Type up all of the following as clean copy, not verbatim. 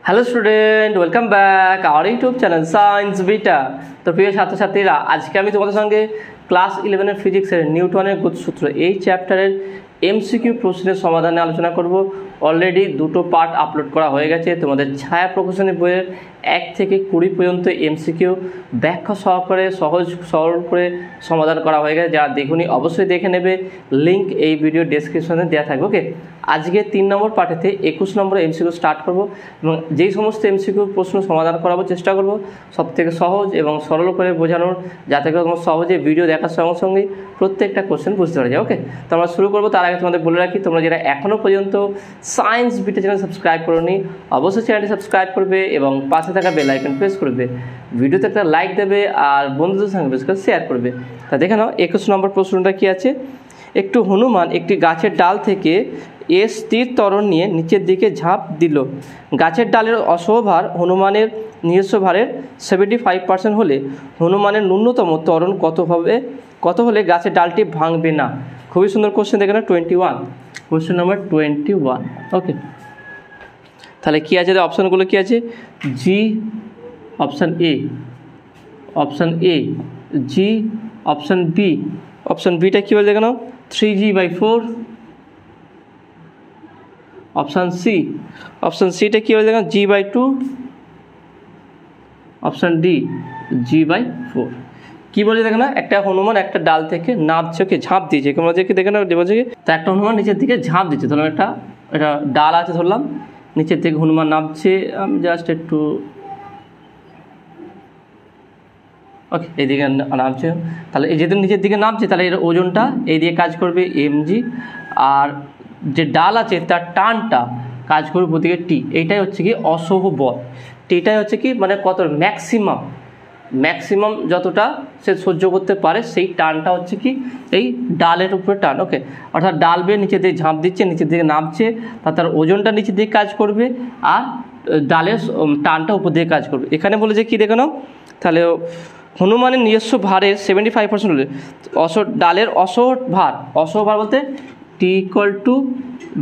Hello student, welcome back our YouTube channel science beta. তো প্রিয় ছাত্রছাত্রীরা, আজকে আমি তোমাদের সঙ্গে ক্লাস 11 ফিজিক্সের নিউটনের গতিসূত্র এই চ্যাপ্টারের এমসিকিউ প্রশ্নের সমাধানে আলোচনা করব। অলরেডি দুটো পার্ট আপলোড করা হয়ে গেছে। তোমাদের ছায়া প্রকাশনী বইয়ের 1 থেকে 20 পর্যন্ত এমসিকিউ ব্যাখ্যা সহকারে সহজ সরল করে সমাধান করা হয়ে গেছে। যারা দেখুনি অবশ্যই দেখে নেবে, লিঙ্ক এই ভিডিও ডেসক্রিপশনে দেওয়া থাকবে। ওকে, আজকে 3 নম্বর পার্টেতে 21 নম্বর এমসিকিউ স্টার্ট করব এবং যেই সমস্ত এমসিকিউ প্রশ্ন সমাধান করাবো চেষ্টা করব সবথেকে সহজ এবং সরল করে বোঝানোর, যাতে করে তোমরা সহজে ভিডিও দেখার সঙ্গে সঙ্গেই প্রত্যেকটা কোশ্চেন বুঝতে পারা যায়। ওকে, তো আমরা শুরু করবো। তার আগে তোমাদের বলে রাখি, তোমরা যারা এখনও পর্যন্ত সায়েন্স বিটা চ্যানেল সাবস্ক্রাইব করোনি অবশ্যই চ্যানেলটি সাবস্ক্রাইব করবে এবং পাশে থাকা বেল আইকন প্রেস করবে, ভিডিওতে একটা লাইক দেবে আর বন্ধুদের সঙ্গে বেশ করে শেয়ার করবে। তা দেখে নাও 21 নম্বর প্রশ্নটা কী আছে। একটু হনুমান একটি গাছের ডাল থেকে স্থির ত্বরণ নিয়ে নিচের দিকে ঝাঁপ দিল। গাছের ডালের অসহভার হনুমানের নিজস্ব ভারের 75% হলে হনুমানের ন্যূনতম ত্বরণ কত হলে গাছের ডালটি ভাঙবে না। খুবই সুন্দর কোশ্চেন, দেখে না 21, কোশ্চেন নাম্বার 21। ওকে, তাহলে কী আছে, অপশানগুলো কী আছে? জি অপশান এ, অপশান এ জি, অপশান বি, অপশান বিটা কী বলে দেখে নাও 3g/4, অপশান সি, অপশান সিটা কী বলে দেখো g/2, অপশান ডি g/4। কী বলছে দেখে না, একটা হনুমান একটা ডাল থেকে নামছে, ওকে ঝাঁপ দিয়েছে, কেমন কি দেখে না বলছে কি, তা একটা হনুমান নিচের দিকে ঝাঁপ দিচ্ছে। ধরলাম এটা ডাল আছে, ধরলাম নিচের থেকে হনুমান নামছে, আমি জাস্ট একটু ওকে এইদিকে নামছে। তাহলে এই যেহেতু নিচের দিকে নামছে, তাহলে এর ওজনটা এই দিয়ে কাজ করবে mg, আর যে ডাল আছে তার টানটা কাজ করবে প্রতিকে টি। এইটাই হচ্ছে কি অসহ বল। টিটাই হচ্ছে কি মানে কত ম্যাক্সিমাম যতটা সে সহ্য করতে পারে, সেই টানটা হচ্ছে কি এই ডালের উপরে টান। ওকে, অর্থাৎ ডাল বেয়ে নিচের দিকে ঝাঁপ দিচ্ছে, নিচের দিকে নামছে, তার ওজনটা নিচের দিকে কাজ করবে আর ডালের টানটা উপর দিকে কাজ করবে। এখানে বলে যে কী দেখে নাও, তাহলে হনুমানের নিজস্ব ভারের 75% হলে ডালের অসহ ভার বলতে টি =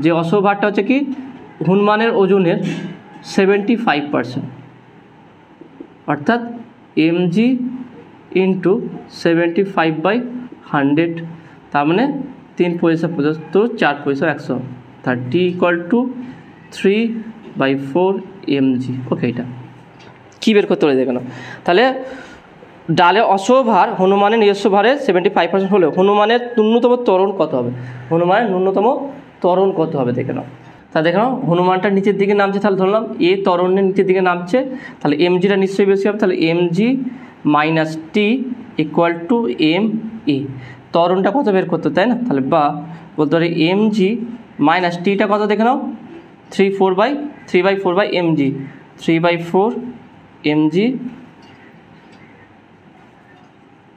যে অসহ ভারটা হচ্ছে কি হনুমানের ওজনের 75%, অর্থাৎ mg × 75/100, তার মানে 3 পয়সা 75, 4 পয়সা 100, তার টি = 3/4 mg। ওকে, এটা কী বের করতে পারে দেখে নাও। তাহলে ডালের অসহভার হনুমানের নিজস্ব ভারের 75% হলেও হনুমানের ন্যূনতম ত্বরণ কত হবে? হনুমানের ন্যূনতম ত্বরণ কত হবে দেখে নাও। তা দেখে নাও, হনুমানটা নিচের দিকে নামছে, তাহলে ধরলাম এ ত্বরণের নিচের দিকে নামছে, তাহলে mgটা নিশ্চয়ই বেশি হবে, তাহলে mg - t = ma। ত্বরণটা কত বের করতে, তাই না? তাহলে বা বলতে পারি mg - tটা কত দেখে নাও 3/4/mg, 3/4 mg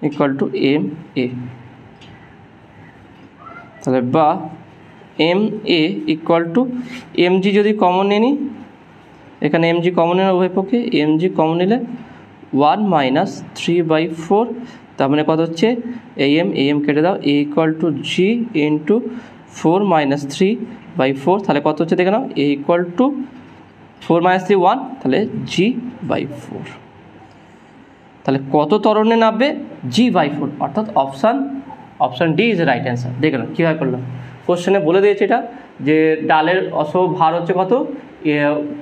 = ma। তাহলে বা ma = mg যদি কমন নিয়ে নিই, এখানে mg কমন নিলে উভয় পক্ষে mg কমন নিলে 1 - 3/4, তার মানে কত হচ্ছে am কেটে দাও, a = g × 4 - 3/4, তাহলে কত হচ্ছে দেখে নাও a = 4 - 3 1, তাহলে g/4। তাহলে কত ত্বরণে নামবে? g/4, অর্থাৎ option D is right answer. দেখে নাও কীভাবে করলাম, কোশ্চেনে বলে দিয়েছে এটা যে ডালের অসহ ভার হচ্ছে কত,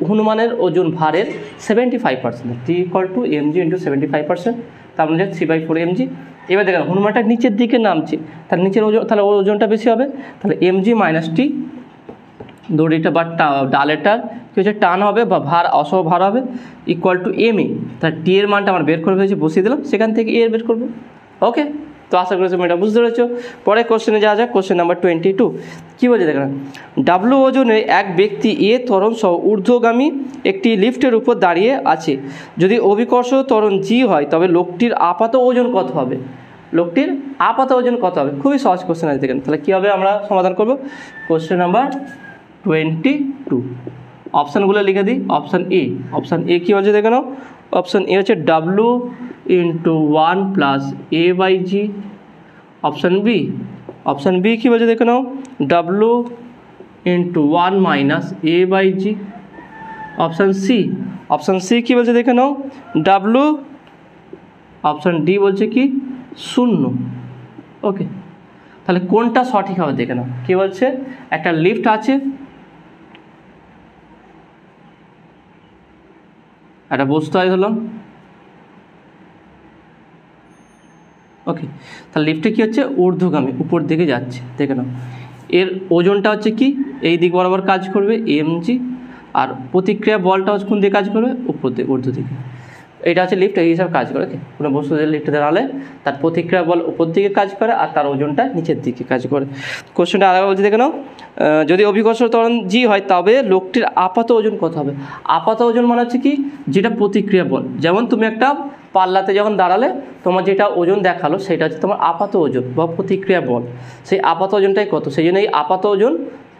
হনুমানের ওজন ভারের 75%, t = mg × 75%, তার মানে 3/4 mg। এবার দেখেন হনুমানটা নিচের দিকে নামছে, তাহলে নিচের ওজন, তাহলে ওজনটা বেশি হবে, তাহলে mg - t দড়িটা বা ডালেরটার কী হচ্ছে টান হবে বা ভার অসহ ভার হবে = ma। তাহলে টি এর মানটা আমার বের করে ফেলেছি, বসিয়ে দিলাম, সেখান থেকে এর বের করবো। ওকে, তো আশা করি তুমি এটা বুঝতে পেরেছো। পরে কোশ্চেনে যাওয়া যাক, কোশ্চেন নাম্বার 22। কী বলছে দেখেন, ডাব্লু ওজনের এক ব্যক্তি এ ত্বরণ সহ ঊর্ধ্বগামী একটি লিফটের উপর দাঁড়িয়ে আছে। যদি অভিকর্ষ ত্বরণ জি হয়, তবে লোকটির আপাত ওজন কত হবে? খুবই সহজ কোশ্চেন আছে দেখেন। তাহলে কী হবে, আমরা সমাধান করব। কোশ্চেন নাম্বার 22, অপশানগুলো লিখে দিই। অপশান এ কী বলছে দেখে নাও, অপশান এ হচ্ছে w × 1 + a/g। অপশান বি কী বলছে দেখে নাও, w × 1 - a/g। অপশান সি কী বলছে দেখে নাও, ডাব্লু। অপশান ডি বলছে কি 0। ওকে, তাহলে কোনটা সঠিক হবে দেখে নাও। কী বলছে, একটা লিফট আছে, একটা বস্তু আছে ধরলাম। ওকে, তাহলে লিফটে কী হচ্ছে, ঊর্ধ্বগামী, উপর দিকে যাচ্ছে। দেখে নাও, এর ওজনটা হচ্ছে কি এই দিক বরাবর কাজ করবে mg, আর প্রতিক্রিয়া বলটা হচ্ছে কোন দিকে কাজ করবে, উপর দিকে, ঊর্ধ্ব দিকে। এটা হচ্ছে লিফট, এই হিসাবে কাজ করে। কোনো বস্তু লিফটে দাঁড়ালে তার প্রতিক্রিয়া বল উপর দিকে কাজ করে আর তার ওজনটা নিচের দিকে কাজ করে। কোশ্চেনটা আলাদা বলছে দেখে নাও, যদি অভিকর্ষ ত্বরণ জি হয় তবে লোকটির আপাত ওজন কত হবে। আপাত ওজন মানে হচ্ছে কি, যেটা প্রতিক্রিয়া বল। যেমন তুমি একটা পাল্লাতে যখন দাঁড়ালে তোমার যেটা ওজন দেখালো সেটা হচ্ছে তোমার আপাত ওজন বা প্রতিক্রিয়া বল। সেই আপাত ওজনটাই কত, সেই জন্য এই আপাত ওজন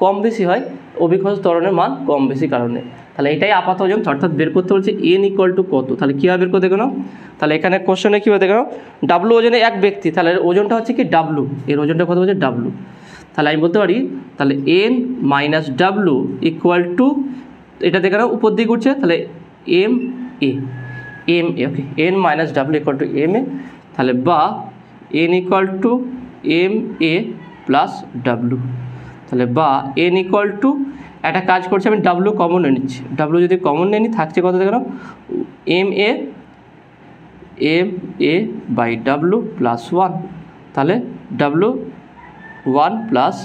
কম বেশি হয় অভিকর্ষ ত্বরণের মান কম বেশি কারণে। তাহলে এটাই আপাত ওজন, অর্থাৎ বের করতে বলছে n = কত। তাহলে কীভাবে বের করে দেখো না, তাহলে এখানে কোশ্চেনে কীভাবে দেখো, ডাব্লু ওজনে এক ব্যক্তি, তাহলে ওজনটা হচ্ছে কি ডাব্লু, এর ওজনটা কত বলছে ডাব্লু। তাহলে আমি বলতে পারি তাহলে n - ডাব্লু = এটা দেখে নাও উপর দিকে উঠছে, তাহলে ma। ওকে, n - ডাব্লু = ma, তাহলে বা n = ma প্লাস ডাব্লু। তাহলে বা n = একটা কাজ করছে, আমি ডাব্লু কমন নিয়ে নিচ্ছি। ডাব্লু যদি কমন নিয়ে নিই থাকছে কত দেখো, ma বাই ডাব্লু প্লাস 1। তাহলে W 1 plus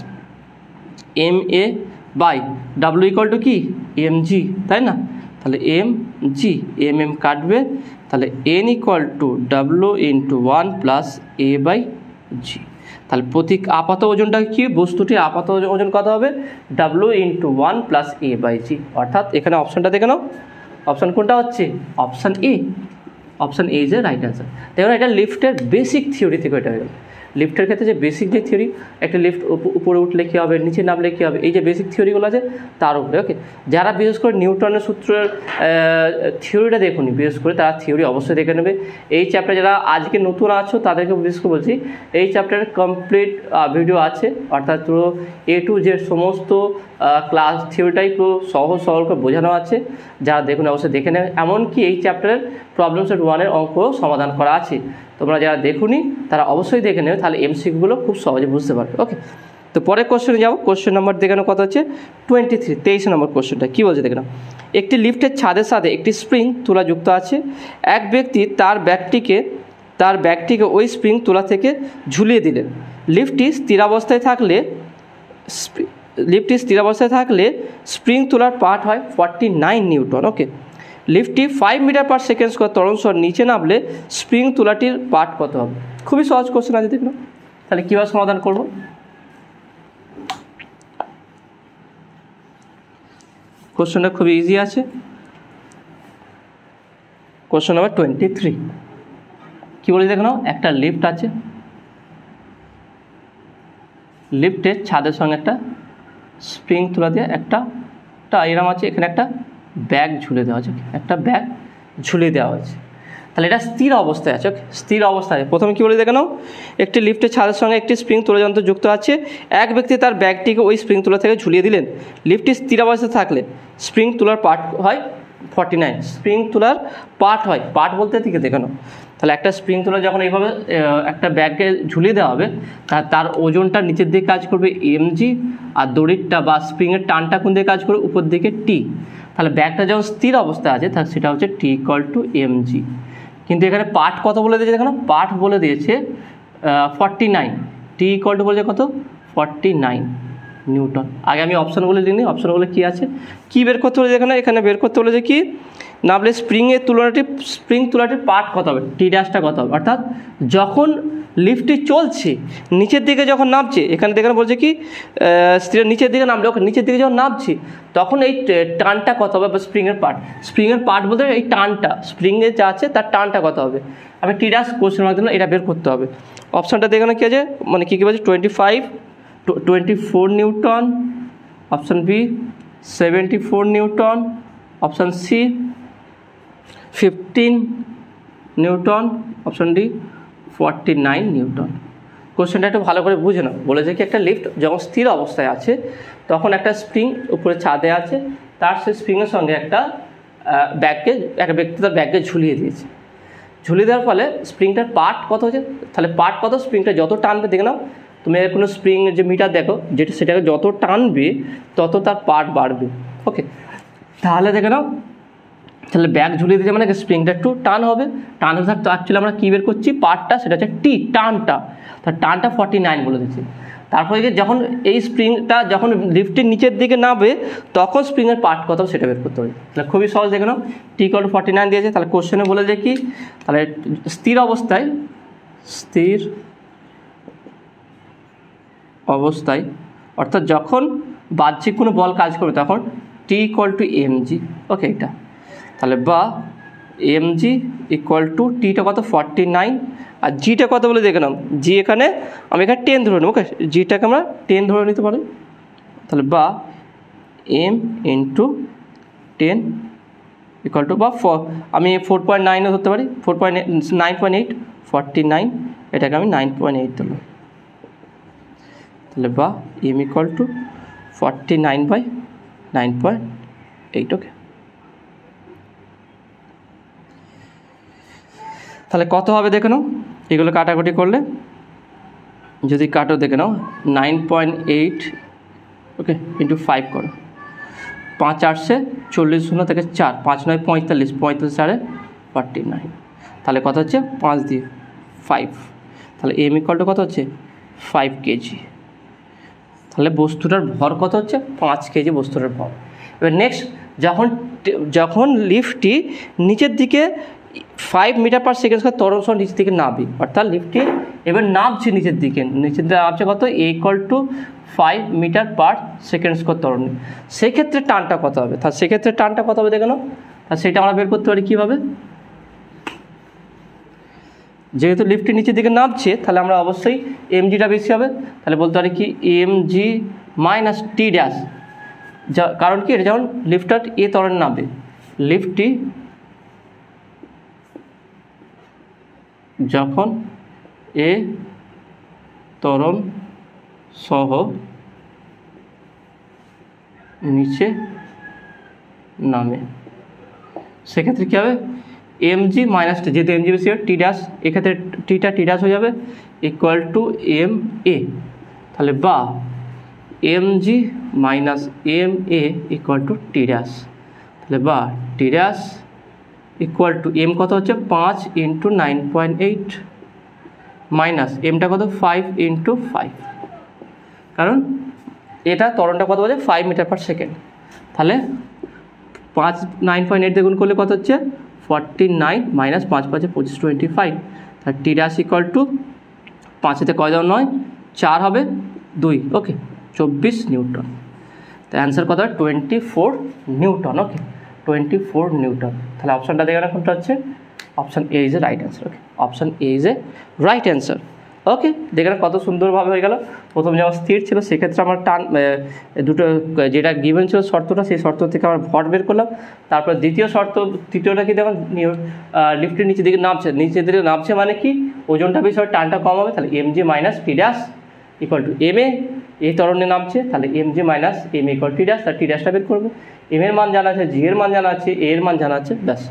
ma by W = কি mg, তাই না। তাহলে mg, কাটবে, তাহলে n = W × 1 plus a by g। তাহলে আপাত ওজনটা কি, বস্তুটির আপাত ওজন কত হবে, W × 1 plus a by g। অর্থাৎ এখানে অপশানটা দেখে নাও, অপশান কোনটা হচ্ছে, option A. Option A is A right answer. দেখুন এটা লিফটের বেসিক থিওরি থেকে এটা হয়ে গেল। লিফটের ক্ষেত্রে যে বেসিক যে থিওরি, একটা লিফট উপরে উঠলে কী হবে, নিচে নামলে কী হবে, এই যে বেসিক থিওরিগুলো আছে তার উপরে। ওকে, যারা বিশেষ করে নিউটনের সূত্রের থিওরিটা দেখুনি বিশেষ করে, তারা থিওরি অবশ্যই দেখে নেবে। এই চ্যাপ্টার যারা আজকে নতুন আছো তাদেরকে বিশেষ করে বলছি, এই চ্যাপ্টারের কমপ্লিট ভিডিও আছে, অর্থাৎ পুরো A to Z সমস্ত ক্লাস থিওরিটাই পুরো সহজ সরল করে বোঝানো আছে। যারা দেখুন অবশ্যই দেখে নেবে। এমনকি এই চ্যাপ্টারের প্রবলেম সেট 1-এর অঙ্ক সমাধান করা আছে। তোমরা যারা দেখুনি তারা অবশ্যই দেখে নেবে, তাহলে এমসিকিউগুলো খুব সহজে বুঝতে পারবে। ওকে, তো পরের কোশ্চেনে যাও। কোশ্চেন নাম্বার দেখে নাও কত হচ্ছে 23, 23 নম্বর কোশ্চেনটা কী বলছে দেখে নাও। একটি লিফটের ছাদের সাথে একটি স্প্রিং তুলা যুক্ত আছে। এক ব্যক্তি তার ব্যাগটিকে ওই স্প্রিং তুলা থেকে ঝুলিয়ে দিলেন। লিফটটি স্থির অবস্থায় থাকলে স্প্রিং তুলার পার্ট হয় 49 নিউটন। ওকে, লিফটটি 5 মিটার/সেকেন্ড ত্বরণ সহ নিচে নামলে স্প্রিং তুলাটির পার্ট কত হবে। খুবই সহজ কোশ্চেন আছে দেখুন। তাহলে কীভাবে সমাধান করব, কোশ্চেনটা খুবই ইজি আছে। কোশ্চেন নাম্বার 23 কী বলে দেখো, একটা লিফট আছে, লিফটের ছাদের সঙ্গে একটা স্প্রিং তুলা দিয়ে একটা এরম আছে, এখানে একটা ব্যাগ ঝুলে দেওয়া হয়েছে। তাহলে এটা স্থির অবস্থায় আছে। ওকে, স্থির অবস্থায় প্রথমে কী বলে দেখে নাও, একটি লিফটের ছাদের সঙ্গে একটি স্প্রিং তুলা যন্ত্র যুক্ত আছে। এক ব্যক্তি তার ব্যাগটিকে ওই স্প্রিং তুলা থেকে ঝুলিয়ে দিলেন। লিফটটি স্থির অবস্থায় থাকলে স্প্রিং তুলার পার্ট হয় 49। স্প্রিং তুলার পার্ট বলতে দিকে দেখে নাও। তাহলে একটা স্প্রিং তুলা যখন এইভাবে একটা ব্যাগকে ঝুলিয়ে দেওয়া হবে, তার ওজনটা নিচের দিকে কাজ করবে mg, আর দড়িরটা বা স্প্রিংয়ের টানটা কোন দিকে কাজ করবে, উপর দিকে t। তাহলে ব্যাগটা যখন স্থির অবস্থায় আছে তাহলে সেটা হচ্ছে t = mg। কিন্তু এখানে পার্ট কত বলে দিয়েছে দেখো, পার্ট বলে দিয়েছে 49, t = বলেছে কত 49 নিউটন। আগে আমি অপশানগুলো লিখি, অপশানগুলো কী আছে, কী বের করতে বলেছে এখানে বের করতে বলেছে কি, নামলে স্প্রিং তুলাটির পার্ট কত হবে, টি-টা কত হবে। অর্থাৎ যখন লিফটটি চলছে নিচের দিকে যখন নামছে, এখানে দেখেন বলছে কি নিচের দিকে নামলে, ওকে নিচের দিকে যখন নামছি তখন এই টানটা কত হবে, বা স্প্রিংয়ের পার্ট বলতে এই টানটা, স্প্রিংয়ে যা আছে তার টানটা কত হবে। আমি টি-ড্যাশ কোশ্চেন মাধ্যমে এটা বের করতে হবে। অপশানটা দেখে না কী আছে, মানে কী বলছে 24 newton, option B 74 newton, option C 15 newton, option D 49 newton. কোশ্চেনটা একটু ভালো করে বুঝে নাও। বলেছে কি একটা লিফট যখন স্থির অবস্থায় আছে তখন একটা স্প্রিং উপরে ছাদে আছে, তার সেই স্প্রিংয়ের সঙ্গে একটা ব্যক্তি তার ব্যাগকে ঝুলিয়ে দিয়েছে। ঝুলিয়ে দেওয়ার ফলে স্প্রিংটার পার্ট কত হচ্ছে, তাহলে পার্ট কত, স্প্রিংটা যত টানবে দেখে নাও তুমি কোনো স্প্রিংয়ের যে মিটার দেখো যেটা সেটাকে যত টানবে তত তার পার্ট বাড়বে। ওকে, তাহলে দেখে নাও, তাহলে ব্যাগ ঝুলিয়ে দিয়েছে মানে স্প্রিংটা একটু টান হবে, টান হয়ে থাকতো। অ্যাকচুয়ালি আমরা কী বের করছি, পার্টটা সেটা হচ্ছে টি, টানটা, তার টানটা 49 বলে দিচ্ছি। তারপরে যখন এই স্প্রিংটা যখন লিফটের নিচের দিকে নামবে তখন স্প্রিংয়ের পার্ট কত সেটা বের করতে হবে। তাহলে খুবই সহজ, দেখে নাও টি ইকুয়াল টু 49 দিয়েছে। তাহলে কোশ্চেনে বলে যে কি, তাহলে স্থির অবস্থায় অর্থাৎ যখন বাহ্যিক কোনো বল কাজ করবে তখন টি ইকুয়াল টু এমজি। ওকে, এটা তাহলে বা এমজি ইকুয়াল টু টিটা কত 49 আর জিটা কত বলে দেখে নাও, জি এখানে আমি এখানে 10 ধরে নেব। ওকে, জিটাকে আমরা 10 ধরে নিতে পারি। তাহলে বা এম ইন্টু 10 ইকুয়াল টু বা আমি 4.9ও ধরতে পারি, 9.8 49, এটাকে আমি 9.8 দিলাম। তাহলে বা এম ইকুয়াল টু 49/9.8। ওকে, তাহলে কত হবে দেখে নাও, এগুলো কাটাকুটি করলে যদি কাটো দেখে নাও 9.8 ওকে ইন্টু 5 করো, 5 8 40 0 থেকে 4, 5 9 45, 45 4 49, তাহলে কত হচ্ছে 5 দিয়ে 5, তাহলে এম ইকুয়াল টু কত হচ্ছে 5 কেজি। তাহলে বস্তুটার ভর কত হচ্ছে 5 কেজি বস্তুটার ভর। এবার নেক্সট, যখন লিফটটি নিচের দিকে 5 মিটার পার সেকেন্ড ত্বরণ সহ নিচের দিকে নামবে, অর্থাৎ লিফটটি এবার নামছে নিচের দিকে নামছে কত A equal to 5 metre per second square ত্বরণে, সেক্ষেত্রে টানটা কত হবে। তাহলে সেক্ষেত্রে টানটা কত হবে দেখে নাও, আর সেটা আমরা বের করতে পারি কীভাবে, যেহেতু লিফটটি নিচের দিকে নামছে তাহলে আমরা অবশ্যই এমজিটা বেশি হবে, তাহলে বলতে পারি কি এমজি মাইনাস টি ড্যাশ, কারণ কি এটা যেমন লিফটার এ ত্বরণে নামবে, লিফটটি যখন এ ত্বরণ সহ নিচে নামে, সেক্ষেত্রে কী হবে এমজি মাইনাস টি, যেহেতু এমজি বেশি হবে টি ড্যাশ, এক্ষেত্রে টি ড্যাশ হয়ে যাবে ইকুয়াল টু এম এ, তাহলে বা MG minus M A equal to T dash, তাহলে বা T dash equal to M কত হচ্ছে 5 ইন্টু 9.8 মাইনাস এমটা কত 5 ইন্টু 5, কারণ এটা ত্বরণটা কত বলছে 5 মিটার পার সেকেন্ড, তাহলে 5 9.8 দিয়ে গুণ করলে কত হচ্ছে 49 মাইনাস 5 5 25 25, তাহলে টি ড্যাশ ইকুয়াল টু 5-তে কয় দাও 9 4 হবে 2, ওকে 24 নিউটন। তো অ্যান্সার কত 24 নিউটন। ওকে 24 নিউটন। তাহলে অপশানটা দেখে না কোনটা হচ্ছে, option A is A right answer. Okay, option A is A right answer. Okay, দেখে না কত সুন্দরভাবে হয়ে গেল। প্রথম যেমন স্থির ছিল সেক্ষেত্রে আমার টান দুটো যেটা গিভেন ছিল শর্তটা, সেই শর্ত থেকে আমার ভর বের করলাম। তারপর তৃতীয়টা কি দেখুন লিফটের নিচের দিকে নামছে মানে কি ওজনটা বেশি হবে টানটা কম হবে, তাহলে MG minus T dash equal to M A ত্বরণে নামছে, তাহলে MG minus M equal T dash, তার টি ড্যাশটা বের করবো, এম এর মান জানা আছে, জি এর মান জানা আছে, এ এর মান জানা আছে, ব্যাস।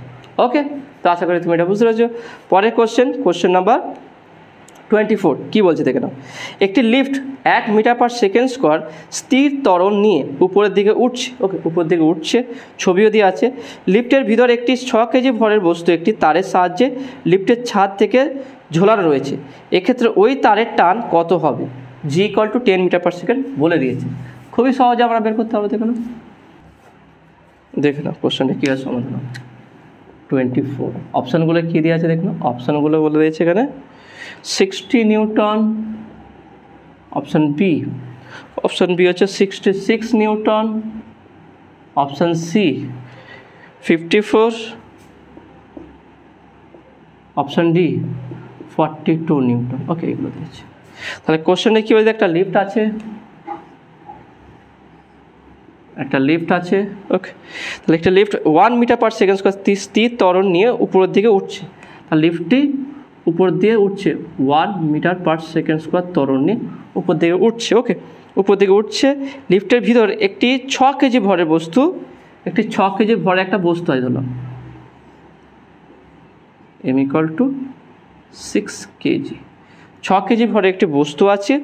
ওকে, তো আশা করি তুমি এটা বুঝতে পেরেছো। পরের কোশ্চেন নাম্বার 24 কি বলছে দেখে নাও, একটি lift 1 metre per second square স্থির ত্বরণ নিয়ে উপরের দিকে উঠছে। ওকে, উপরের দিকে উঠছে, ছবিও দিয়ে আছে। লিফটের ভিতর একটি 6 কেজি ভরের বস্তু একটি তারের সাহায্যে লিফটের ছাদ থেকে ঝোলানো রয়েছে, এক্ষেত্রে ওই তারের টান কত হবে, G equal to 10 metre per second বলে দিয়েছে। খুবই সহজে আমরা বের করতে হবে। দেখে নাও কোশ্চেনটা কী আছে সমাধান। 24 অপশানগুলো কী দিয়ে আছে দেখুন, অপশানগুলো বলে দিয়েছে এখানে 60 নিউটন, অপশান বি হচ্ছে 66 newton, option C 54, option D 42 newton. Okay, এগুলো দিয়েছে। তাহলে কোশ্চেনে কী বলছে, একটা লিফট আছে, ওকে, তাহলে একটা লিফট 1 মিটার পার সেকেন্ড স্থির ত্বরণ নিয়ে উপরের দিকে উঠছে, তাহলে লিফটটি উপর দিয়ে উঠছে 1 মিটার পার সেকেন্ড স্কোয়ার ত্বরণ নিয়ে উপর দিকে উঠছে। ওকে, উপর দিকে উঠছে, লিফটের ভিতর একটি 6 কেজি ভরের বস্তু একটি 6 কেজি ভরে একটা বস্তু আছে ধরলাম m equal to 6 KG. 6 KG ভরে একটি বস্তু আছে,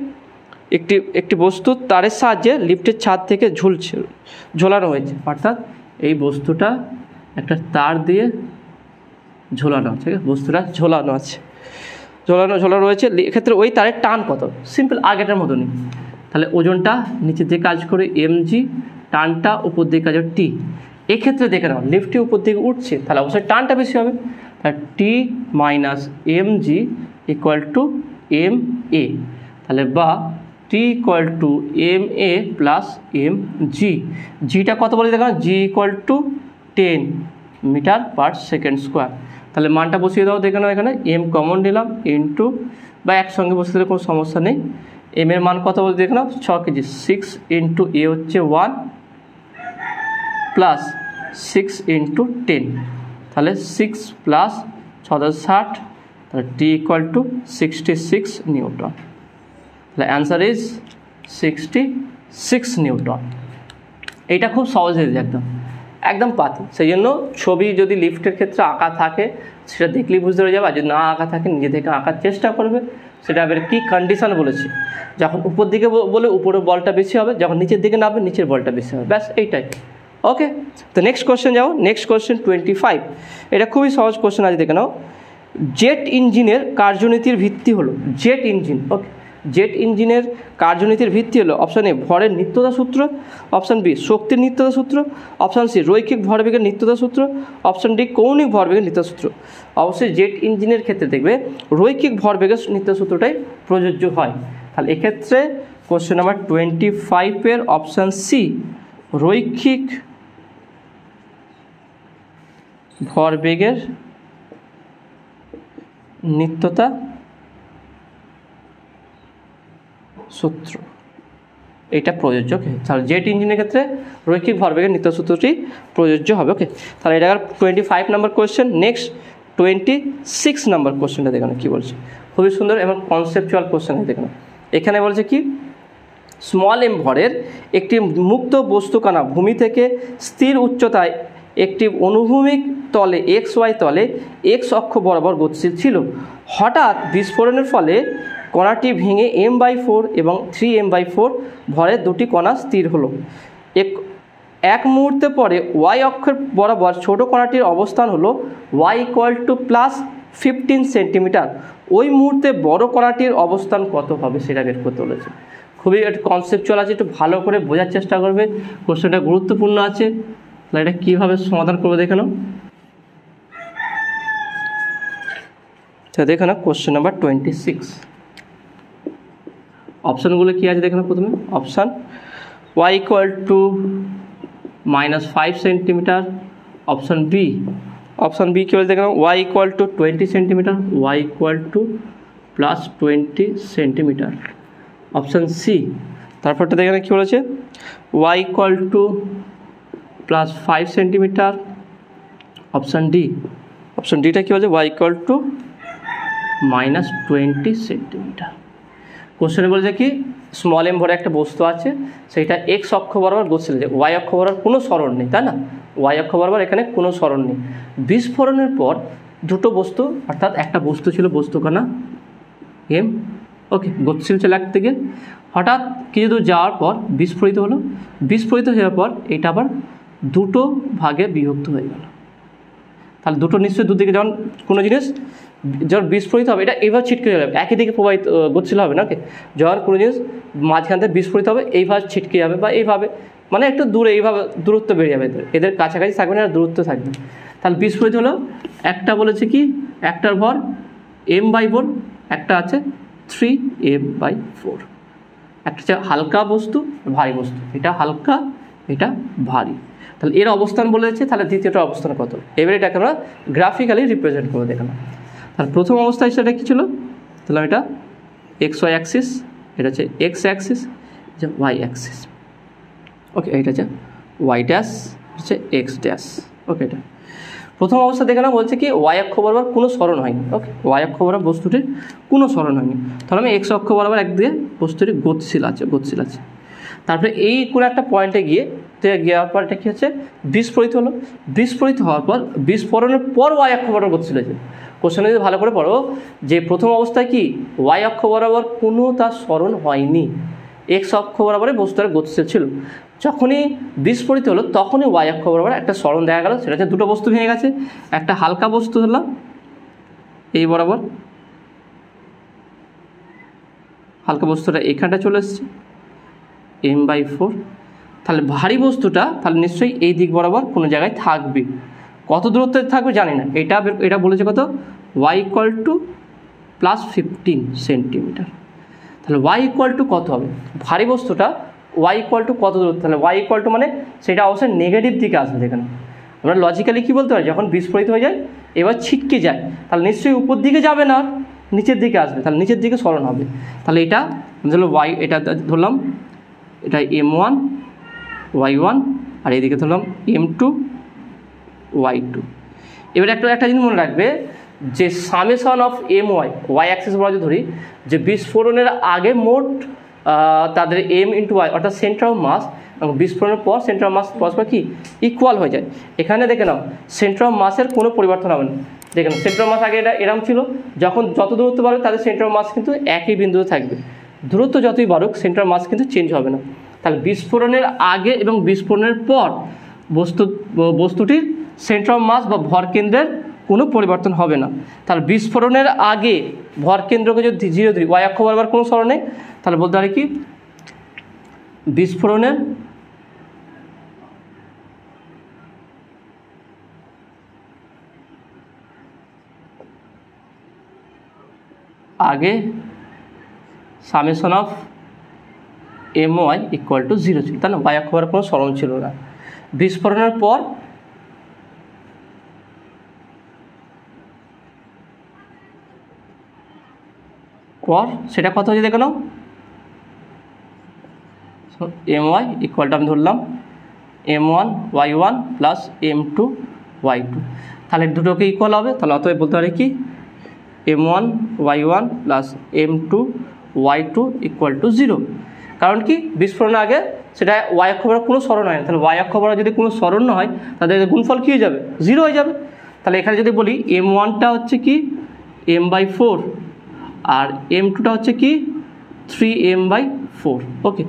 একটি বস্তু তারের সাহায্যে লিফটের ছাদ থেকে ঝোলানো হয়েছে, অর্থাৎ এই বস্তুটা একটা তার দিয়ে ঝোলানো আছে, বস্তুটা ঝোলানো আছে, ঝোলানো রয়েছে। এক্ষেত্রে ওই তারের টান কত? সিম্পল আগেটার মতনই, তাহলে ওজনটা নিচের দিকে কাজ করে mg, টানটা উপর দিকে কাজ করে t। এক্ষেত্রে দেখে নাও লিফটটি উপর দিকে উঠছে, তাহলে অবশ্যই টানটা বেশি হবে, তাহলে t minus mg equal to ma, তাহলে বা t equal to ma plus mg। জিটা কত বলে দেখো, g equal to 10 metre per second square. তাহলে মানটা বসিয়ে দাও, দেখে নাও এখানে m কমন নিলাম ইন্টু, বা একসঙ্গে বসে দিলে কোনো সমস্যা নেই। m এর মান কত বলে দেখে নাও 6 কেজি, 6 ইন্টু a হচ্ছে 1 প্লাস 6 ইন্টু 10, তাহলে 6 প্লাস 6×60, তাহলে t ইকুয়াল টু 66 নিউটন। তাহলে অ্যান্সার ইজ 66 নিউটন। এইটা খুব সহজ হয়ে যায়, একদম পাতি। সেই জন্য ছবি যদি লিফটের ক্ষেত্রে আঁকা থাকে সেটা দেখলেই বুঝতে পেরে যাবে, আর যদি না আঁকা থাকে নিজে থেকে আঁকার চেষ্টা করবে। সেটা এবার কী কন্ডিশন বলেছি, যখন উপর দিকে বলে উপরের বলটা বেশি হবে, যখন নিচের দিকে নামবে নিচের বলটা বেশি হবে, ব্যাস এইটাই। ওকে, তো নেক্সট কোশ্চেন যাও। নেক্সট কোশ্চেন 25, এটা খুবই সহজ কোশ্চেন আছে, দেখে নাও। জেট ইঞ্জিনের কার্যনীতির ভিত্তি হলো, জেট ইঞ্জিন, ওকে, জেট ইঞ্জিনের কার্যনীতির ভিত্তি হলো অপশান এ ভরের নিত্যতা সূত্র, অপশান বি শক্তির নিত্যতা সূত্র, অপশান সি রৈখিক ভরবেগের নিত্যতা সূত্র, অপশান ডি কৌণিক ভরবেগের নিত্যতা সূত্র। অবশ্যই জেট ইঞ্জিনের ক্ষেত্রে দেখবে রৈখিক ভরবেগের নিত্যতা সূত্রটাই প্রযোজ্য হয়। তাহলে এক্ষেত্রে কোশ্চেন নাম্বার 25-এর অপশান সি রৈখিক ভরবেগের নিত্যতা সূত্র, এটা প্রযোজ্য। ওকে, তাহলে জেট ইঞ্জিনের ক্ষেত্রে রৈখিক ভরবেগের নিত্যতা সূত্রটি প্রযোজ্য হবে। ওকে, তাহলে এটা 25 নম্বর কোয়েশ্চেন। নেক্সট 26 নম্বর কোয়েশ্চেনটা দেখুন কী বলছে, খুবই সুন্দর এবং কনসেপচুয়াল কোয়েশ্চেন। দেখুন এখানে বলছে কি, স্মল এম ভরের একটি মুক্ত বস্তুকণা ভূমি থেকে স্থির উচ্চতায় একটি অনুভূমিক তলে XY তলে X অক্ষ বরাবর গতিশীল ছিল। হঠাৎ বিস্ফোরণের ফলে কণাটি ভেঙে m/4 এবং 3m/4 ভরের দুটি কণা স্থির হলো। এক মুহূর্তে পরে y অক্ষের বরাবর ছোট কণাটির অবস্থান হলো y equal to plus 15 centimetre. ওই মুহূর্তে বড় কণাটির অবস্থান কত হবে সেটা বের করতে বলেছে। খুবই একটা কনসেপচুয়াল আছে, একটু ভালো করে বোঝার চেষ্টা করবে, কোশ্চেনটা গুরুত্বপূর্ণ আছে। তাহলে এটা কীভাবে সমাধান করবে দেখে নাও। দেখে নাও কোশ্চেন নাম্বার 26, অপশানগুলো কী আছে দেখে নাও। প্রথমে option y equal to -5 centimetre, option B কী বলে দেখে নাও, y equal to 20 centimetre, y equal to plus 20 centimetre, option C. তারপরটা দেখে নাও কী বলেছে, y equal to plus 5 centimetre, option ডিটা কী বলছে, y ইকুয়াল টু -20 সেন্টিমিটার। কোশ্চেনে বলছে কি, স্মল এম ভরে একটা বস্তু আছে, সেইটা x অক্ষ বরাবর গতিশীল, y অক্ষ বরাবর কোনো সরণ নেই, তাই না, y অক্ষ বরাবর এখানে কোনো সরণ নেই। বিস্ফোরণের পর দুটো বস্তু, অর্থাৎ একটা বস্তু ছিল বস্তুকণা m, ওকে, গতিশীল ছিল এক থেকে, হঠাৎ কিছু দূর যাওয়ার পর বিস্ফোরিত হলো। বিস্ফোরিত হওয়ার পর এটা আবার দুটো ভাগে বিভক্ত হয়ে গেল। তাহলে দুটো নিশ্চয়ই দুদিকে, যখন কোনো জিনিস যখন বিস্ফোরিত হবে এটা এইভাবে ছিটকে যাবে, একই দিকে প্রবাহিত গতিশীল হবে না, ওকে। যখন কোনো জিনিস মাঝখান থেকে বিস্ফোরিত হবে এইভাবে ছিটকে যাবে, বা এইভাবে মানে একটু দূরে এইভাবে দূরত্ব বেড়ে যাবে, এদের কাছাকাছি থাকবে না, দূরত্ব থাকবে। তাহলে বিস্ফোরিত হলো, একটা বলেছে কি, একটার ভর m/4, একটা আছে 3m/4, একটা হচ্ছে হালকা বস্তু, ভারী বস্তু, এটা হালকা এটা ভারী। তাহলে এর অবস্থান বলেছে, তাহলে দ্বিতীয়টার অবস্থান কত, এবারে এটাকে আমরা গ্রাফিক্যালি রিপ্রেজেন্ট করে দেখালাম। তাহলে প্রথম অবস্থায় সেটা কী ছিল, তাহলে এটা XY অ্যাক্সিস, এটা হচ্ছে X অ্যাক্সিস, এটা Y অ্যাক্সিস, ওকে, এটা হচ্ছে Y ড্যাশ, হচ্ছে X ড্যাশ, ওকে। এটা প্রথম অবস্থা দেখে না, বলছে কি Y অক্ষ বরাবর কোনো সরণ হয়নি, ওকে, Y অক্ষ বরাবর বস্তুটির কোনো সরণ হয়নি, তাহলে আমি X অক্ষ বরাবর একদিকে বস্তুটি গতিশীল আছে। তারপরে এই কোনো একটা পয়েন্টে গিয়ে যাওয়ার পর এটা কী হচ্ছে বিস্ফোরিত হলো। বিস্ফোরিত হওয়ার পর বিস্ফোরণের পর ওয়াই অক্ষ বরাবর গতিশীল হয়েছে। কোশ্চেনে যদি ভালো করে পড়ো যে প্রথম অবস্থায় কি ওয়াই অক্ষ বরাবর কোনো তার স্মরণ হয়নি, এক্স অক্ষ বরাবরে বস্তুটা গতিশীল ছিল। যখনই বিস্ফোরিত হলো তখনই ওয়াই অক্ষ বরাবর একটা স্মরণ দেখা গেল, সেটা হচ্ছে দুটো বস্তু ভেঙে গেছে। একটা হালকা বস্তু ধরলাম এই বরাবর, হালকা বস্তুটা এখানটা চলে এসছে m/4। তাহলে ভারী বস্তুটা তাহলে নিশ্চয়ই এই দিক বরাবর কোনো জায়গায় থাকবে, কত দূরত্বে থাকবে জানি না, এটা বলেছে কত y = +15 সেন্টিমিটার। তাহলে y = কত হবে ভারী বস্তুটা, y = কত দূরত্ব, তাহলে y = মানে সেটা অবশ্যই নেগেটিভ দিকে আসবে। দেখেন আমরা লজিক্যালি কী বলতে পারি, যখন বিস্ফোরিত হয়ে যায় এবার ছিটকে যায় তাহলে নিশ্চয়ই উপর দিকে যাবে না, নিচের দিকে আসবে, তাহলে নিচের দিকে স্মরণ হবে। তাহলে এটা ধরলো y, এটা ধরলাম এটা m1 y1 আর এইদিকে ধরলাম m2 y2। এবার একটা জিনিস মনে রাখবে যে summation of my Y axis বরাবর যদি ধরি যে বিস্ফোরণের আগে মোট তাদের m/y অর্থাৎ সেন্টার অফ মাস এবং বিস্ফোরণের পর সেন্টার অফ মাস পরস্পর কি ইকুয়াল হয়ে যায়। এখানে দেখে নাও সেন্টার অফ মাসের কোনো পরিবর্তন হবে না। দেখে নাও সেন্টার অফ মাস আগে এটা এরকম ছিল, যখন যত দূরত্ব বাড়বে তাদের সেন্টার অফ মাস কিন্তু একই বিন্দুতে থাকবে, দূরত্ব যতই বাড়ুক সেন্টার অফ মাস কিন্তু চেঞ্জ হবে না। তাহলে বিস্ফোরণের আগে এবং বিস্ফোরণের পর বস্তুটির সেন্টার অফ মাস বা ভরকেন্দ্রের কোনো পরিবর্তন হবে না। তাহলে বিস্ফোরণের আগে ভরকেন্দ্রকে যদি 0 ধরি, ওয়াই অক্ষ বরাবর কোনো স্মরণ নেই, তাহলে বলতে পারি কি বিস্ফোরণের আগে সামেশন অফ my = 0 ছিল, তাই না, ওয়াই অক্ষ বরাবর কোনো স্মরণ ছিল না। বিস্ফোরণের পর সেটা কত হয়েছে দেখে নাও, my = আমি ধরলাম m1 y1 + m2 y2। তাহলে দুটোকে ইকুয়াল হবে, তাহলে অতএব বলতে পারি কি m1 y1 + m2 y2 = 0। কারণ কি বিস্ফোরণের আগে সেটা ওয়াই অক্ষ বরাবর কোনো স্মরণ হয় না, তাহলে ওয়াই অক্ষ বরাবর যদি কোনো স্মরণ না হয় তাদের গুণফল কী হয়ে যাবে 0 হয়ে যাবে। তাহলে এখানে যদি বলি m1টা হচ্ছে কি m/4 আর m2টা হচ্ছে কি 3m/4। ওকে,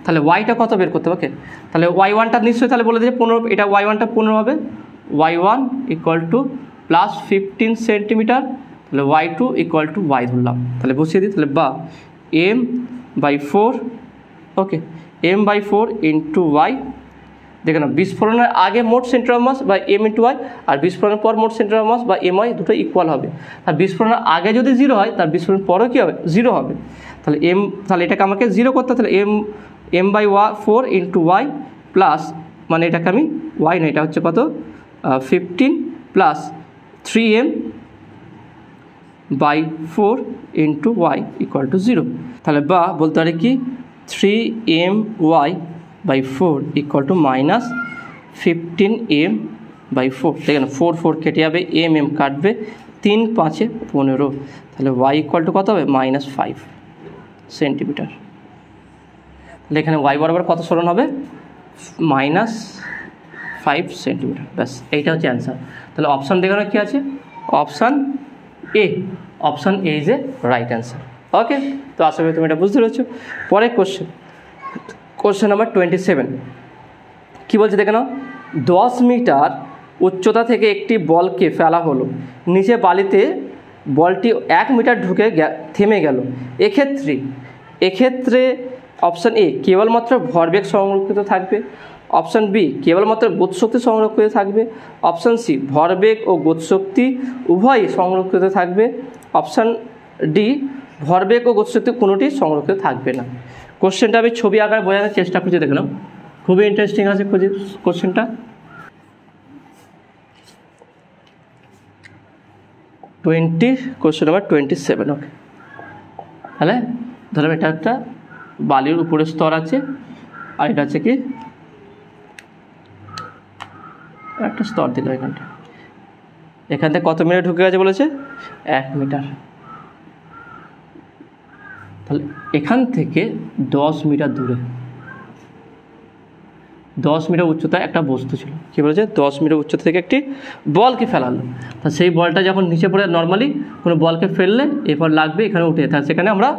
তাহলে ওয়াইটা কত বের করতে হবে? ওকে, তাহলে y1টা নিশ্চয়ই তাহলে বলে দিয়েছে 15, এটা y1টা 15 হবে, y1 = +15 সেন্টিমিটার, তাহলে y2 = y ধরলাম, তাহলে বসিয়ে দিই, তাহলে বা m/4 ওকে m/4 × y। দেখে না বিস্ফোরণের আগে মোট সেন্টার অফ মাস বা m/y আর বিস্ফোরণের পর মোট সেন্টার অফ মাস বা my দুটো ইকুয়াল হবে। আর বিস্ফোরণের আগে যদি 0 হয় তার বিস্ফোরণের পরেও কী হবে 0 হবে। তাহলে এটাকে আমাকে 0 করতে, তাহলে m/4 × y প্লাস, মানে এটাকে আমি y না, এটা হচ্ছে কত 15 + 3m/4 × y = 0। তাহলে বা বলতে পারি কি 3my/4 = -15m/4। দেখেন 4 কেটে যাবে, m কাটবে, 3 × 5 = 15, তাহলে y = কত হবে -5 সেন্টিমিটার। তাহলে এখানে y বরাবর কত স্মরণ হবে -5 সেন্টিমিটার। ব্যাস এইটা হচ্ছে অ্যান্সার। তাহলে অপশান দেখানো কী আছে, option A is A right answer. Okay, তো আশা করি তুমি এটা বুঝতে পেরেছো। পরের কোশ্চেন নাম্বার 27 কী বলছে দেখে নাও, 10 মিটার উচ্চতা থেকে একটি বলকে ফেলা হলো, নিচে বালিতে বলটি 1 মিটার ঢুকে থেমে গেল। এক্ষেত্রে অপশান এ কেবলমাত্র ভরবেগ সংরক্ষিত থাকবে, অপশান বি কেবলমাত্র গতিশক্তি সংরক্ষিত থাকবে, অপশান সি ভরবেগ ও গতিশক্তি উভয়ই সংরক্ষিত থাকবে, অপশান ডি ভরবেগ ও গতিশক্তি কোনোটি সংরক্ষিত থাকবে না। কোশ্চেনটা আমি ছবি আকারে বোঝানোর চেষ্টা করছি, দেখলাম খুবই ইন্টারেস্টিং আছে কোশ্চেনটা। Question number 27। ওকে, তাহলে ধরলাম এটা একটা বালির উপরের স্তর আছে আর এটা হচ্ছে কি একটা স্তর দিল, এখান থেকে কত মিটার ঢুকে গেছে বলেছে 1 মিটার। তাহলে এখান থেকে 10 মিটার দূরে 10 মিটার উচ্চতায় একটা বস্তু ছিল, কী বলেছে 10 মিটার উচ্চতা থেকে একটি বলকে ফেলালো। তা সেই বলটা যখন নিচে পড়ে নর্মালি কোনো বলকে ফেললে এরপর লাগবে এখানে উঠে, তাহলে সেখানে আমরা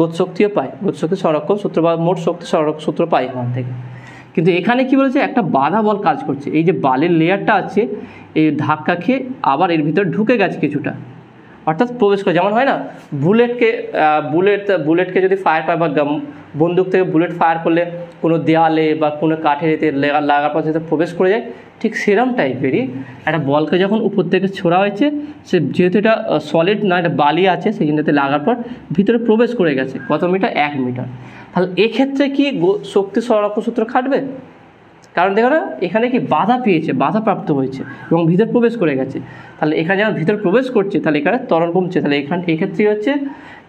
গতিশক্তিও পাই, গতিশক্তি সংরক্ষণ সূত্র বা মোট শক্তি সংরক্ষণ সূত্র পাই এখান থেকে। কিন্তু এখানে কি বলেছে একটা বাধা বল কাজ করছে, এই যে বালির লেয়ারটা আছে এই ধাক্কা খেয়ে আবার এর ভিতরে ঢুকে গেছে কিছুটা, অর্থাৎ প্রবেশ করে। যেমন হয় না বুলেটকে যদি ফায়ার করে বা বন্দুক থেকে বুলেট ফায়ার করলে কোনো দেওয়ালে বা কোনো কাঠের এতে লাগার পর যেটা প্রবেশ করে যায়, ঠিক সেরম টাইপেরই একটা বলকে যখন উপর থেকে ছোড়া হয়েছে, সে যেহেতু এটা সলিড না, এটা বালি আছে, সেই জন্যতে লাগার পর ভিতরে প্রবেশ করে গেছে কত মিটার, 1 মিটার। তাহলে এক্ষেত্রে কি শক্তি সংরক্ষণ সূত্র খাটবে? কারণ দেখো না এখানে কি বাধা পেয়েছে, বাধা প্রাপ্ত হয়েছে এবং ভিতরে প্রবেশ করে গেছে। তাহলে এখানে যখন ভিতরে প্রবেশ করছে তাহলে এখানে ত্বরণ কমছে, তাহলে এক্ষেত্রে হচ্ছে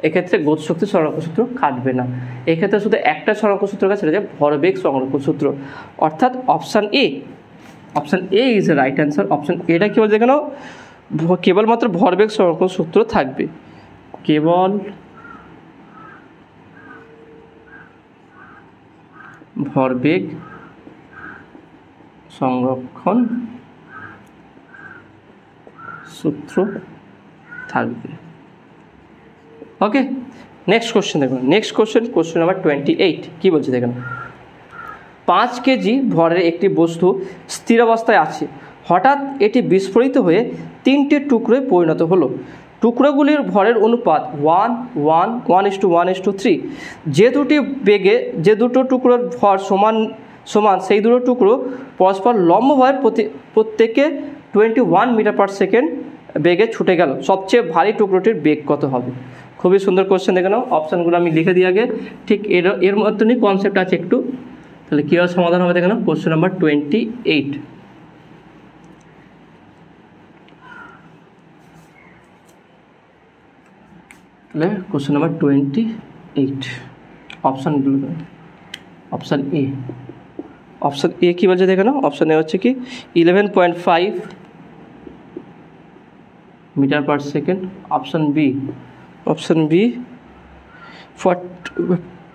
এক্ষেত্রে গতিশক্তি সংরক্ষণ সূত্র খাটবে না। এক্ষেত্রে শুধু একটা সংরক্ষণ সূত্র কাছে সেটা হচ্ছে ভরবেগ সংরক্ষণ সূত্র, অর্থাৎ option A is A right answer. Option এটা কী বলছে, কেন কেবলমাত্র ভরবেগ সংরক্ষণ সূত্র থাকবে, কেবল ভরবেগ সংরক্ষণ সূত্র থাকবে। ওকে, নেক্সট কোশ্চেন দেখুন। নেক্সট কোশ্চেন নাম্বার 28 কী বলছে দেখুন। 5 কেজি ভরের একটি বস্তু স্থির অবস্থায় আছে, হঠাৎ এটি বিস্ফোরিত হয়ে 3টে টুকরোয় পরিণত হলো। টুকরোগুলির ভরের অনুপাত 1:1:3। যে দুটো টুকরোর ভর সমান সেই দুটো টুকরো পরস্পর লম্বভাবে প্রত্যেকে 21 মিটার পার সেকেন্ড বেগে ছুটে গেল। সবচেয়ে ভারী টুকরোটির বেগ কত হবে? খুবই সুন্দর কোশ্চেন, দেখে নাও। অপশানগুলো আমি লিখে দিই আগে, ঠিক এর মতনই কনসেপ্ট আছে একটু। তাহলে কীভাবে সমাধান হবে দেখে নাও। কোশ্চেন নাম্বার 28, তাহলে কোশ্চেন নাম্বার 28 অপশানগুলো, অপশান এ কী বলছে দেখে নাও। অপশান এ হচ্ছে কি 11.5 metre per second. Option B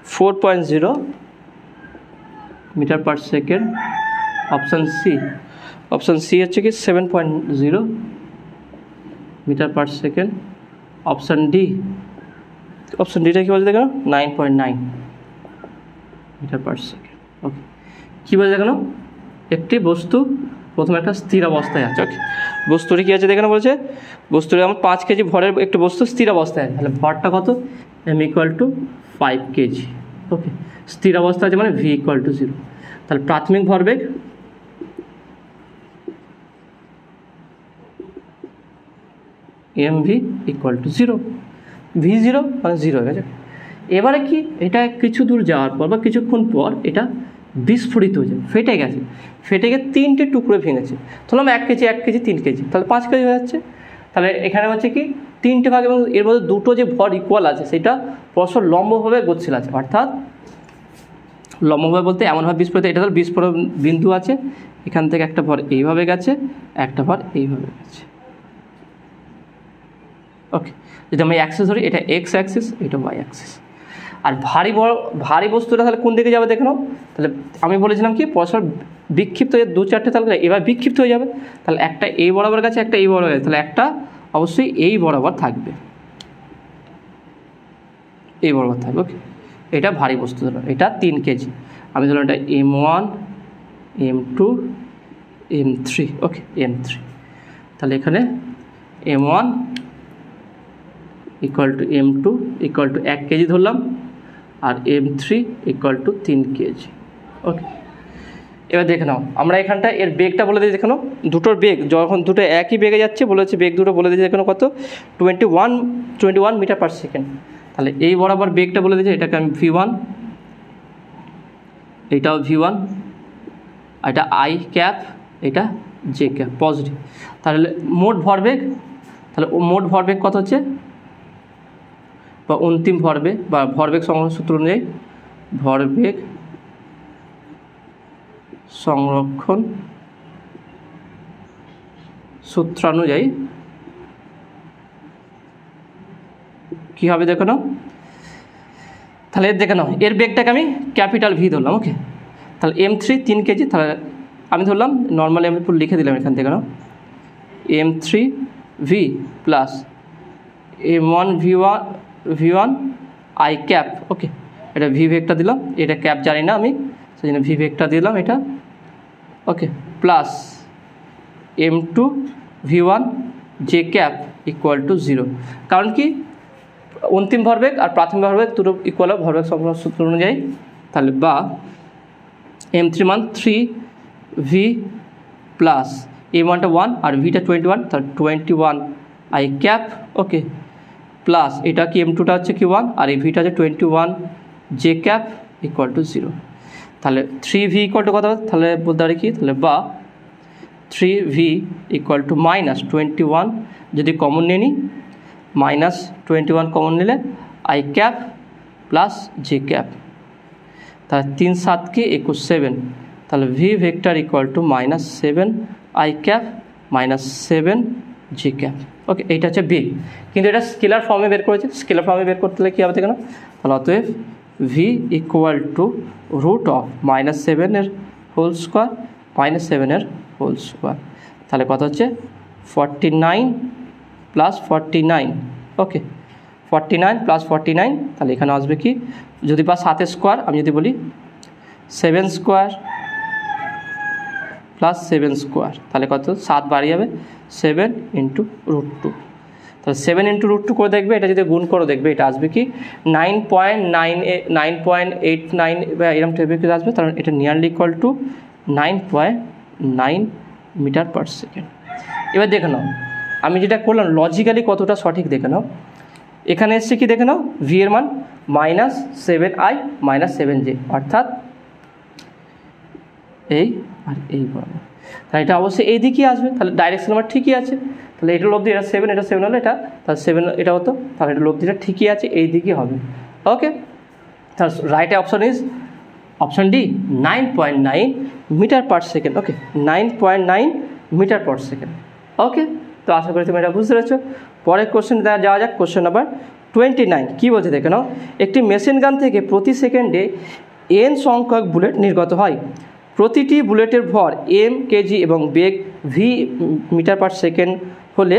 4.0 metre per second. Option C হচ্ছে কি 7.0 মিটার পার সেকেন্ড। অপশান ডিটা কী বলছে দেখো 9.9 মিটার পার সেকেন্ড। ওকে, কী বলছে দেখো, একটি বস্তু প্রথমে একটা স্থির অবস্থায় আছে। ওকে, বস্তুটি কী আছে দেখে বলছে বস্তুটি আমার 5 কেজি ভরের একটি বস্তু স্থির অবস্থায় আছে, তাহলে ভরটা কত, m=5 কেজি। ওকে, স্থির অবস্থা আছে মানে v=0। তাহলে প্রাথমিক ভরবেগ mv=0, v0 মানে 0 হয়ে গেছে। এবারে কি এটা কিছু দূর যাওয়ার পর বা কিছুক্ষণ পর এটা বিস্ফোরিত হয়েছে, ফেটে গেছে, ফেটে গিয়ে 3টে টুকরো ভেঙেছে। ধরলাম 1 কেজি 3 কেজি, তাহলে 5 কেজি হয়ে যাচ্ছে। তাহলে এখানে হচ্ছে কি 3টে ভাগ এবং এর মধ্যে দুটো যে ভর ইকুয়াল আছে সেটা পরস্পর লম্বভাবে গতিশীল আছে, অর্থাৎ লম্বভাবে বলতে এমনভাবে বিস্ফোরিত, এটা ধর বিস্ফোরণ বিন্দু আছে, এখান থেকে একটা ভর এইভাবে গেছে, একটা ভর এইভাবে গেছে। ওকে, যদি আমি অ্যাক্সিস ধরি, এটা এক্স অ্যাক্সিস, এটা ওয়াই অ্যাক্সিস। আর ভারী বস্তুটা তাহলে কোন দিকে যাবে দেখে নাও। তাহলে আমি বলেছিলাম কি পরস্পর বিক্ষিপ্ত হয়ে 2-4টে, তাহলে এবার বিক্ষিপ্ত হয়ে যাবে। তাহলে একটা এই বরাবর গেছে, একটা এই বরাবর গেছে, তাহলে একটা অবশ্যই এই বরাবর থাকবে, এই বরাবর থাকবে। ওকে, এটা ভারী বস্তু ধরো, এটা 3 কেজি, আমি ধরলাম এটা m1 m2 m3। ওকে, m3, তাহলে এখানে m1 = m2 = 1 কেজি ধরলাম, আর m3 = 3 কেজি। ওকে, এবার দেখে নাও, আমরা এখানটা এর বেগটা বলে দিই, দেখে নাও দুটোর বেগ যখন দুটো একই বেগে যাচ্ছে, বলেছে বেগ দুটো বলে দিয়েছে, দেখে নাও কত 21 মিটার পার সেকেন্ড। তাহলে এই বরাবর বেগটা বলে দিয়েছে, এটাকে আমি v1, এটাও v1, এটা i ক্যাপ, এটা j ক্যাপ পজিটিভ। তাহলে মোট ভরবেগ কত হচ্ছে, বা অন্তিম ভরবেগ বা ভরবেগ সংরক্ষণ সূত্র অনুযায়ী ভরবেগ সংরক্ষণ সূত্রানুযায়ী কী হবে দেখো নাও। তাহলে দেখে নাও এর বেগটাকে আমি ক্যাপিটাল ভি ধরলাম। ওকে, তাহলে M3 3 কেজি, তাহলে আমি ধরলাম নর্মালি আমি পুরো লিখে দিলাম এখান থেকে, না M3V plus M1V1 I cap, ওকে এটা ভি ভেক্টর দিলাম, এটা ক্যাপ জানি না আমি, সেই জন্য ভি ভেক্টর দিলাম এটা, ওকে plus M2V1 J cap equal to 0, কারণ কি অন্তিম ভরবেগ আর প্রাথমিক ভরবেগ দুটো ইকুয়াল ভরবেগ সম্পর্ক সূত্র অনুযায়ী, তাহলে বা M3 মান 3V প্লাস M1টা 1 আর Vটা 21, তাহলে 21 I ক্যাপ, ওকে প্লাস এটা কি M2টা হচ্ছে কি 1 আর এই Vটা হচ্ছে 21 J ক্যাপ ইকুয়াল টু 0, তাহলে 3V ইকুয়াল টু কত হবে, তাহলে বলতে পারি কি, তাহলে বা 3V ইকুয়াল টু -21, যদি কমন নিয়ে নিই -21 কমন নিলে I cap plus J cap, তাহলে 3 7 কে 21 7, তাহলে V vector equal to -7 I cap -7 J cap, okay এইটা হচ্ছে B, কিন্তু এটা স্কেলার ফর্মে বের করেছে, স্কেলার ফর্মে বের করতে হলে কী হবে দেখো না, তাহলে অতএব V equal to root of -7 এর হোল স্কোয়ার -7 এর হোল স্কোয়ার, তাহলে কত হচ্ছে 49 প্লাস 49, ওকে 49 প্লাস 49, তাহলে এখানে আসবে কি, যদি বা 7 স্কোয়ার আমি যদি বলি 7 স্কোয়ার প্লাস 7 স্কোয়ার, তাহলে কত 7 বাড়িয়ে যাবে 7 ইন্টু √2, তাহলে 7 ইন্টু √2 করে দেখবে, এটা যদি গুণ করে দেখবে এটা আসবে কি 9.89 এরকম টেম্পারেচার আসবে, কারণ এটা nearly equal to 9.9 metre per second. এবার দেখে নাও আমি যেটা করলাম লজিক্যালি কতটা সঠিক দেখে নাও, এখানে এসছে কি দেখে নাও ভি এর মান -7I -7J, অর্থাৎ এই আর এই বরাবর, তাহলে এটা অবশ্যই এই দিকেই আসবে, তাহলে ডাইরেকশন আমার ঠিকই আছে, তাহলে এটা লব্ধি এটা 7, এটা 7 হলে এটা, তাহলে 7 এটা হতো, তাহলে এটা লব্ধিটা ঠিকই আছে এই দিকেই হবে, ওকে তাহলে right option is option D 9.9 metre per second, okay 9.9 metre per second, okay তো আশা করি তুমি এটা বুঝতে পেরেছো। পরের কোশ্চেন যাওয়া যাক, কোশ্চেন নাম্বার 29, কী বলছে দেখে নাও, একটি মেশিন গান থেকে প্রতি সেকেন্ডে n সংখ্যক বুলেট নির্গত হয়, প্রতিটি বুলেটের ভর m কেজি এবং বেগ v মিটার পার সেকেন্ড হলে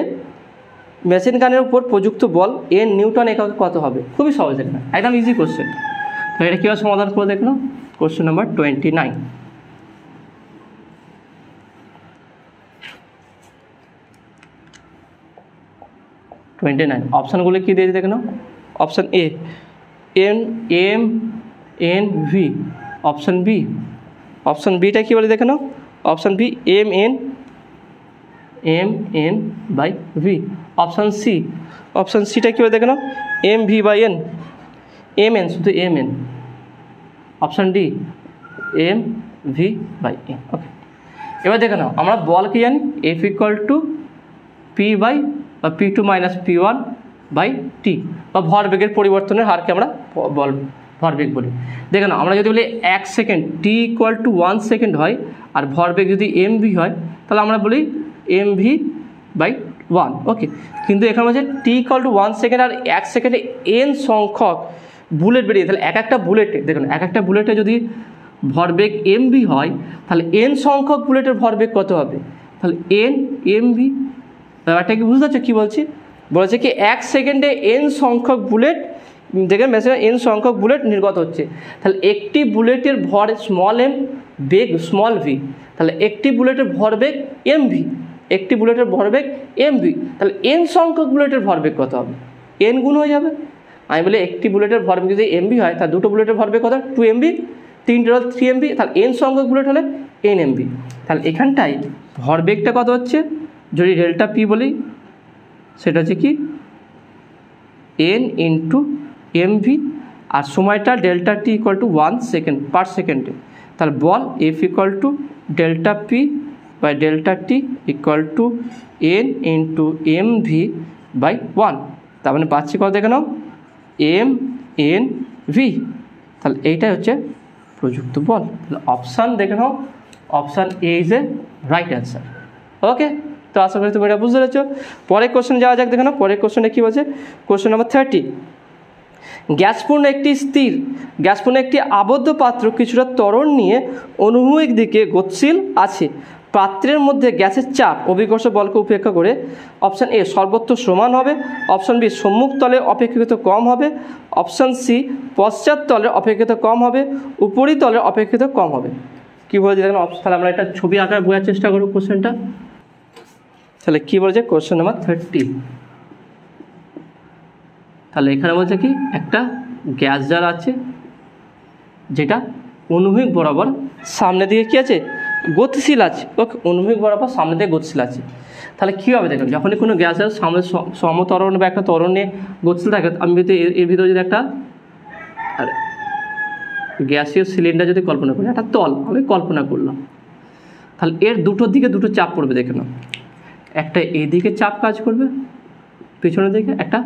মেশিন গানের উপর প্রযুক্ত বল n নিউটন এককে কত হবে, খুবই সহজ এখানে একদম ইজি কোশ্চেন, তো এটা কীভাবে সমাধান করে দেখো, কোশ্চেন নাম্বার 29, অপশানগুলো কী দিয়েছে দেখে নাও, option A m v, option B, option বিটা কী বলে দেখে নাও, option B m n by V, option সিটা কী বলে দেখে নাও m v by n, m n শুধু m n, option D m v by n, okay এবার দেখে নাও আমরা বল কি জানি F equal to P by বা P2 minus P1 by T, বা ভরবেগের পরিবর্তনের হারকে আমরা বল ভরবেগ বলি, দেখে নাও আমরা যদি বলি 1 second T equal to 1 second হয় আর ভরবেগ যদি mv হয় তাহলে আমরা বলি mv বাই 1, ওকে কিন্তু এখানে হচ্ছে টি ইকুয়াল টু 1 সেকেন্ড আর 1 সেকেন্ডে n সংখ্যক বুলেট বেরিয়ে, তাহলে এক একটা বুলেটে দেখুন এক একটা বুলেটে যদি ভরবেগ mv হয় তাহলে n সংখ্যক বুলেটের ভরবেগ কত হবে, তাহলে n mv, ব্যাপারটা কি বুঝতে পারছো কী বলছি, বলেছে কি 1 সেকেন্ডে n সংখ্যক বুলেট দেখেন মেশিনে n সংখ্যক বুলেট নির্গত হচ্ছে, তাহলে একটি বুলেটের ভর স্মল m বেগ স্মল v, তাহলে একটি বুলেটের ভরবেগ mv, একটি বুলেটের ভরবেগ mv, তাহলে n সংখ্যক বুলেটের ভরবেগ কত হবে, n গুণ হয়ে যাবে, আমি বলি একটি বুলেটের ভরবেগ যদি mv হয় তাহলে দুটো বুলেটের ভরবেগ কত 2mv, তিনটে হল 3mv, তাহলে n সংখ্যক বুলেট হলে nmv, তাহলে এখানটায় ভরবেগটা কত হচ্ছে যদি ডেল্টা পি বলি সেটা হচ্ছে কি n ইন্টু mv আর সময়টা delta T equal to 1 second per সেকেন্ডে, তাহলে বল F equal to delta P by delta T equal to n into mv by 1, তার মানে পাচ্ছি কত দেখে নাও mnv, তাহলে এইটাই হচ্ছে প্রযুক্ত বল, তাহলে অপশান দেখে নাও option A is A right answer, okay তো আশা করি তুমি এটা বুঝতে পেরেছো। পরের কোশ্চেন যাওয়া যাক দেখে নাও, পরের কোশ্চেনে কী বলছে, কোশ্চেন নাম্বার 30, গ্যাসপূর্ণ একটি আবদ্ধ পাত্র কিছুটা ত্বরণ নিয়ে অনুভূমিক দিকে গতিশীল আছে। পাত্রের মধ্যে গ্যাসের চাপ অভিকর্ষ বলকে উপেক্ষা করে অপশান এ সর্বত্র সমান হবে, অপশান বি সম্মুখ তলে অপেক্ষাকৃত কম হবে, অপশান সি পশ্চাৎ তলের অপেক্ষাকৃত কম হবে, উপরি তলের অপেক্ষাকৃত কম হবে। কী বলেছে দেখেন তাহলে আমরা একটা ছবি আঁকায় বোঝার চেষ্টা করব কোশ্চেনটা। তাহলে কী বলেছে কোশ্চেন নাম্বার 30। তাহলে এখানে বলছে কি একটা গ্যাস জার আছে যেটা অনুভূমিক বরাবর সামনে দিকে কী আছে গতিশীল আছে। ওকে, অনুভূমিক বরাবর সামনে দিকে গতিশীল আছে। তাহলে কী হবে দেখুন, যখনই কোনো গ্যাসের সামনে সমতরণ বা একটা ত্বরণ নিয়ে গতিশীল থাকে, আমি যদি এর ভিতরে যদি একটা গ্যাসীয় সিলিন্ডার যদি কল্পনা করি, একটা তল আমি কল্পনা করলাম, তাহলে এর দুটোর দিকে দুটো চাপ পড়বে দেখে নাও। একটা এইদিকে চাপ কাজ করবে পিছনের দিকে, একটা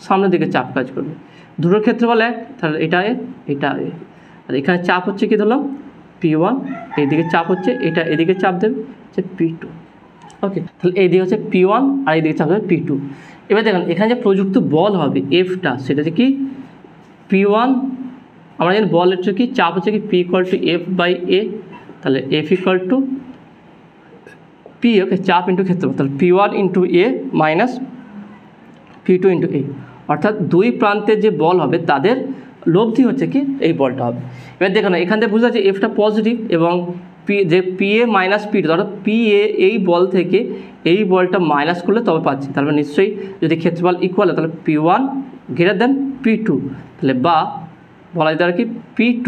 সামনের দিকে চাপ কাজ করবে। দুটোর ক্ষেত্রে বলে তাহলে এটা এ। আর এখানে চাপ হচ্ছে কি ধরলাম P1, এইদিকে চাপ হচ্ছে এটা, এদিকে চাপ দেবে হচ্ছে P2। ওকে, তাহলে এইদিকে হচ্ছে P1 আর এইদিকে চাপ দেবে P2। এবার দেখুন এখানে যে প্রযুক্ত বল হবে Fটা, সেটা হচ্ছে কি P1, আমরা জানি বল হচ্ছে কি চাপ হচ্ছে কি P = F/A, তাহলে F = P। ওকে, চাপ ইন্টু ক্ষেত্রফল, তাহলে P1 × A minus P2 × A, অর্থাৎ দুই প্রান্তের যে বল হবে তাদের লব্ধি হচ্ছে কি এই বলটা হবে। এবার দেখুন এখান থেকে বোঝা যাচ্ছে Fটা পজিটিভ এবং যে PA মাইনাস P2, অর্থাৎ PA এই বল থেকে এই বলটা মাইনাস করলে তবে পাচ্ছি। তাহলে নিশ্চয়ই যদি ক্ষেত্রফল ইকুয়াল হয় তাহলে P1 > P2, তাহলে বা বলা যেতে পারে কি P2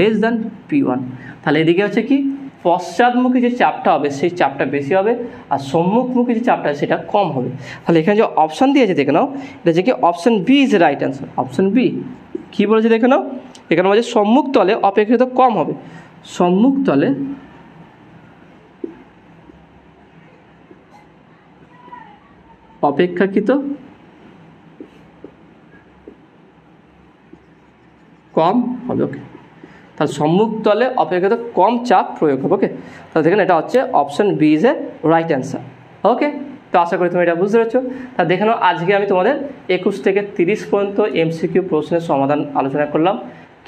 < P1। তাহলে এদিকে হচ্ছে কি পশ্চাৎমুখী যে চাপটা হবে সেই চাপটা বেশি হবে, আর সম্মুখমুখী যে চাপটা সেটা কম হবে। তাহলে এখানে যে অপশান দিয়েছে দেখে নাও, এটা হচ্ছে কি option B is right answer. Option B কী বলেছে দেখে নাও, এখানে বলছে সম্মুখ তলে অপেক্ষাকৃত কম হবে। সম্মুখ তলে অপেক্ষাকৃত কম হবে। ওকে, তাহলে সম্মুখ তলে অপেক্ষাকৃত কম চাপ প্রয়োগ হবে। ওকে, তাহলে দেখেন এটা হচ্ছে option B is A right answer. Okay, তো আশা করি তুমি এটা বুঝতে পেরেছো। তা দেখে নাও আজকে আমি তোমাদের 21 থেকে 30 পর্যন্ত এমসিকিউ প্রশ্নের সমাধান আলোচনা করলাম।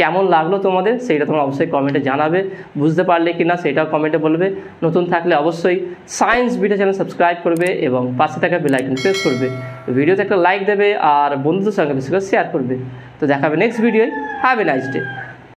কেমন লাগলো তোমাদের সেইটা তোমরা অবশ্যই কমেন্টে জানাবে, বুঝতে পারলে কি না সেটাও কমেন্টে বলবে। নতুন থাকলে অবশ্যই সায়েন্স ভিডিও চ্যানেল সাবস্ক্রাইব করবে এবং পাশে থাকা বেল আইকন প্রেস করবে, ভিডিওতে একটা লাইক দেবে আর বন্ধুদের সঙ্গে বেশি করে শেয়ার করবে। তো দেখা হবে নেক্সট ভিডিওয়। Have a nice day.